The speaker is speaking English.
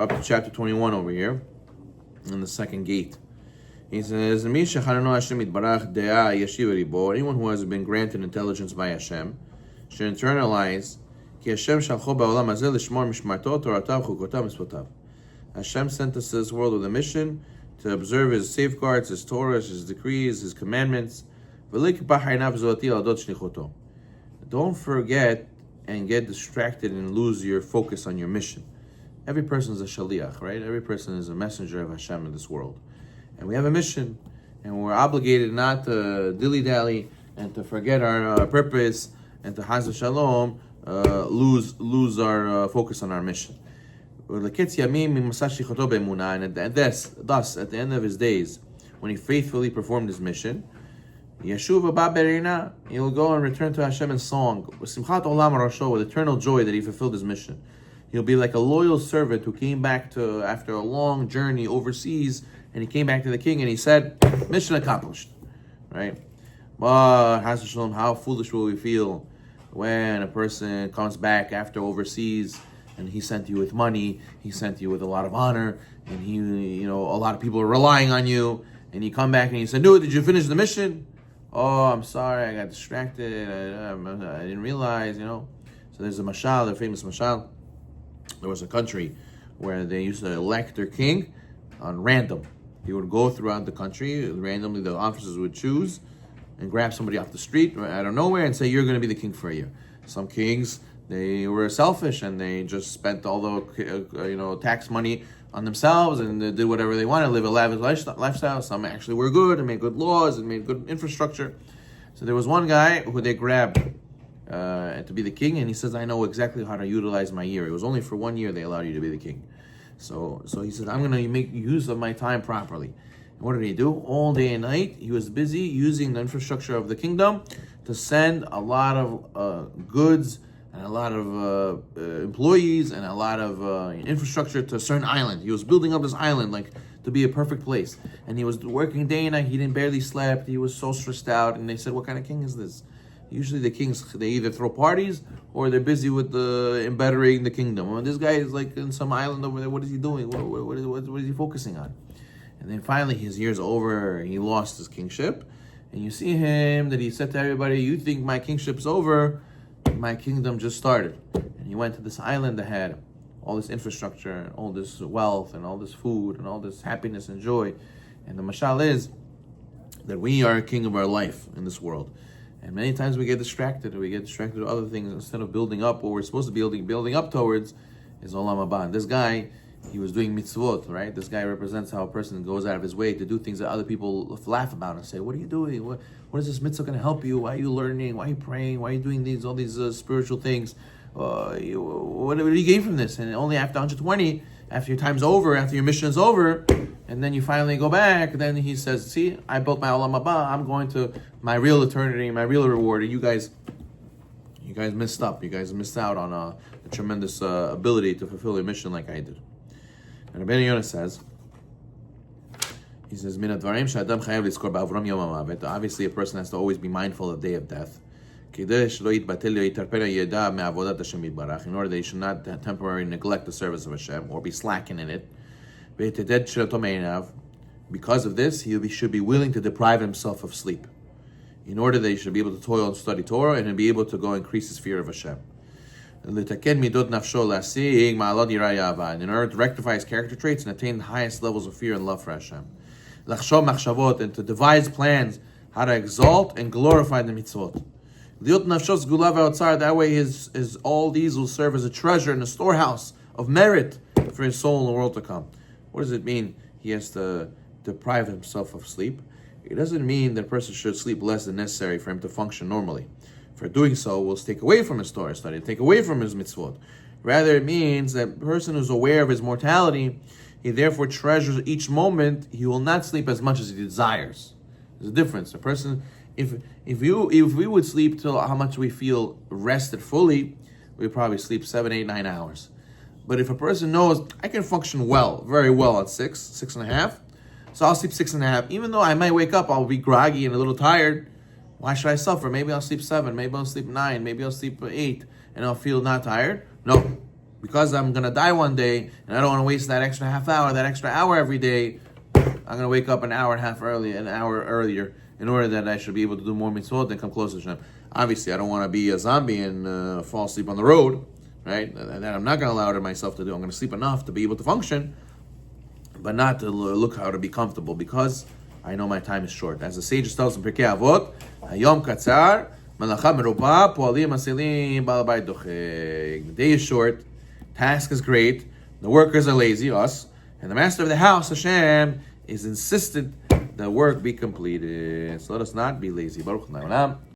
up to chapter 21 over here, in the second gate. He says, anyone who has been granted intelligence by Hashem should internalize Hashem sent us to this world with a mission to observe His safeguards, His Torah, His decrees, His commandments. Don't forget and get distracted and lose your focus on your mission. Every person is a shaliach, right? Every person is a messenger of Hashem in this world. And we have a mission, and we're obligated not to dilly-dally and to forget our purpose and to Chas v'Shalom lose our focus on our mission. And thus, at the end of his days, when he faithfully performed his mission, he'll go and return to Hashem in song, with eternal joy that he fulfilled his mission. He'll be like a loyal servant who came back after a long journey overseas, and he came back to the king and he said, mission accomplished, right? But how foolish will we feel when a person comes back after overseas and he sent you with money, he sent you with a lot of honor, and a lot of people are relying on you, and you come back and you say, no, did you finish the mission? Oh, I'm sorry, I got distracted, I didn't realize, So there's a mashal, the famous mashal. There was a country where they used to elect their king on random. He would go throughout the country, randomly the officers would choose and grab somebody off the street out of nowhere and say, you're going to be the king for a year. Some kings, they were selfish and they just spent all the tax money on themselves and they did whatever they wanted, live a lavish lifestyle. Some actually were good and made good laws and made good infrastructure. So there was one guy who they grabbed to be the king, and he says, I know exactly how to utilize my year. It was only for 1 year they allowed you to be the king. So he said, I'm going to make use of my time properly. And what did he do? All day and night, he was busy using the infrastructure of the kingdom to send a lot of goods and a lot of employees and a lot of infrastructure to a certain island. He was building up this island to be a perfect place. And he was working day and night. He didn't barely slept. He was so stressed out. And they said, what kind of king is this? Usually the kings, they either throw parties or they're busy with embettering the kingdom. Well, this guy is in some island over there. What is he doing? What is he focusing on? And then finally his year's over. He lost his kingship. And you see him that he said to everybody, you think my kingship's over? My kingdom just started. And he went to this island that had all this infrastructure and all this wealth and all this food and all this happiness and joy. And the mashal is that we are a king of our life in this world. And many times we get distracted. We get distracted with other things instead of building up what we're supposed to be building up towards is Olam Haba. And this guy, he was doing mitzvot, right? This guy represents how a person goes out of his way to do things that other people laugh about and say, what are you doing? What is this mitzvah going to help you? Why are you learning? Why are you praying? Why are you doing all these spiritual things? What do you gain from this? And only after 120, after your time's over, after your mission is over, and then you finally go back, then he says, see, I built my Olam Haba, I'm going to my real eternity, my real reward, and you guys missed up. You guys missed out on a tremendous ability to fulfill your mission like I did. And Rabbeinu Yonah says, Min advarim she'adam chayav lizkor ba'avram yom ha'mavet. Obviously, a person has to always be mindful of the day of death. In order that he should not temporarily neglect the service of Hashem or be slacking in it. Because of this, he should be willing to deprive himself of sleep, in order that he should be able to toil and study Torah and be able to go increase his fear of Hashem. In order to rectify his character traits and attain the highest levels of fear and love for Hashem. And to devise plans how to exalt and glorify the mitzvot. That way his all these will serve as a treasure and a storehouse of merit for his soul in the world to come. What does it mean he has to deprive himself of sleep? It doesn't mean that a person should sleep less than necessary for him to function normally. For doing so will take away from his Torah study, take away from his mitzvot. Rather, it means that a person who's aware of his mortality, he therefore treasures each moment. He will not sleep as much as he desires. There's a difference. A person, if we would sleep till how much we feel rested fully, we'd probably sleep 7, 8, 9 hours. But if a person knows, I can function well, very well at 6.5, so I'll sleep 6.5. Even though I might wake up, I'll be groggy and a little tired. Why should I suffer? Maybe I'll sleep 7, maybe I'll sleep 9, maybe I'll sleep 8, and I'll feel not tired. No, because I'm gonna die one day, and I don't want to waste that extra half hour, that extra hour every day. I'm gonna wake up an hour earlier, in order that I should be able to do more mitzvot and come closer to Hashem. Obviously, I don't want to be a zombie and fall asleep on the road, right? That I'm not gonna allow myself to do. I'm gonna sleep enough to be able to function, but not to look how to be comfortable, because I know my time is short. As the sages tells in Pirkei Avot, Hayom katzar, melacha meruba, po'alim asilim, ba'al bayit docheg. The day is short, task is great, the workers are lazy, us, and the master of the house, Hashem, is insistent the work be completed. So let us not be lazy. Baruch Adonai Olam.